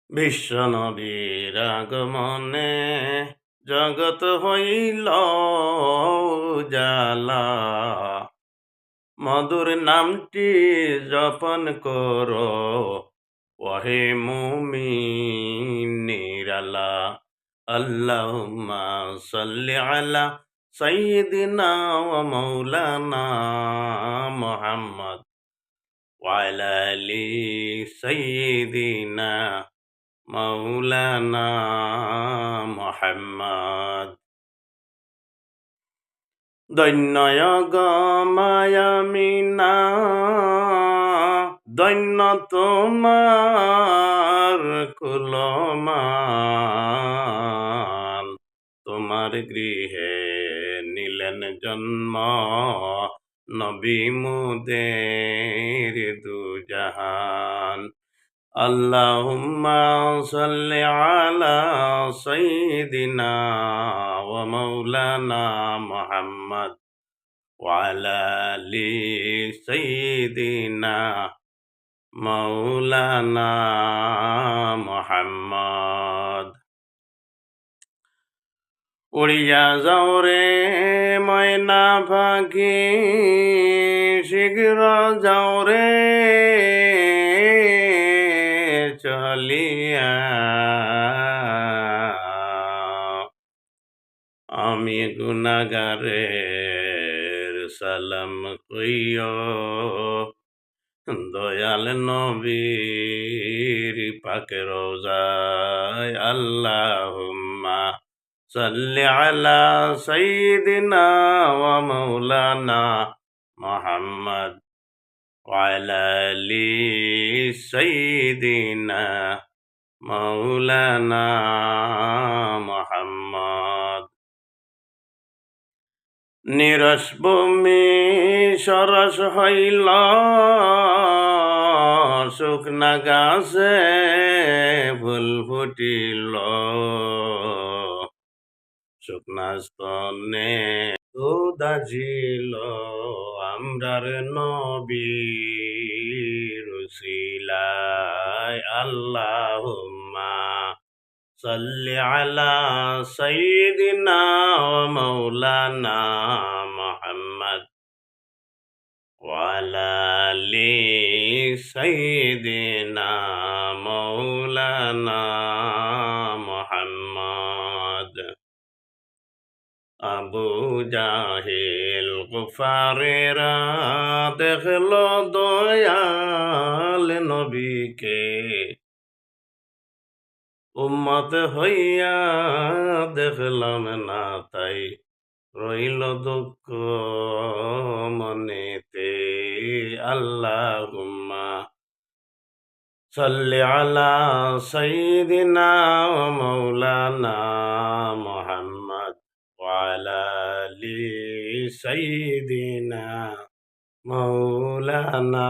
বিশ্বনবীর আগমনে জগৎ হইল জালা। মধুর নামটি জপন করো ওহে মুমিন নিরালা। আল্লাহুম্মা সাল্লি আলা সাইয়্যিদিনা ওয়া মাওলানা মুহাম্মদ ওয়া আলা আলি সাইয়্যিদিনা মাওলানা মুহাম্মদ। দৈন্যয় গমায়ামিনা দৈন্য তোমার কুলমান। তোমার গৃহে নিলেন জন্ম নবী মুদের দুজাহান। আল্লাহুম্মা সাল্লি আলা সাইয়্যিদিনা ওয়া মাওলানা মুহাম্মদ ওয়া আলা আলি সাইয়্যিদিনা মাওলানা মুহাম্মদ। উড়িয়া যাও রে ময়না পাখি, শীঘ্র যাও রে চলিয়া। আমি গুনাহগারের সালাম কইও দয়াল নবীর পাকের রওজায়। আল্লাহুম্মা সাল্লি আলা সাইয়্যিদিনা ওয়া মাওলানা মুহাম্মদ ওয়া আলা আলি সাইয়্যিদিনা মাওলানা মুহাম্মদ। নিরস ভূমি সরস হইল, শুকনা গাছে ফুল ফুটিল। শুকনা স্তনে দুধ আজিল, আমরার নবীর উসিলায়। আল্লাহুম্মা সাল্লি আলা সাইয়্যিদিনা ওয়া মাওলানা মুহাম্মদ ওয়া আলা আলি সাইয়্যিদিনা মাওলানা মুহাম্মদ। আবু জাহেল কুফারেরা দেখলো দয়াল নবীকে, উম্মত হইয়া দেখলাম না তাই রইল দুঃখ মনেতে। আল্লাহুম্মা সাল্লি আলা সাইয়্যিদিনা ওয়া মাওলানা মুহাম্মদ ওয়া আলা আলি সাইয়্যিদিনা মাওলানা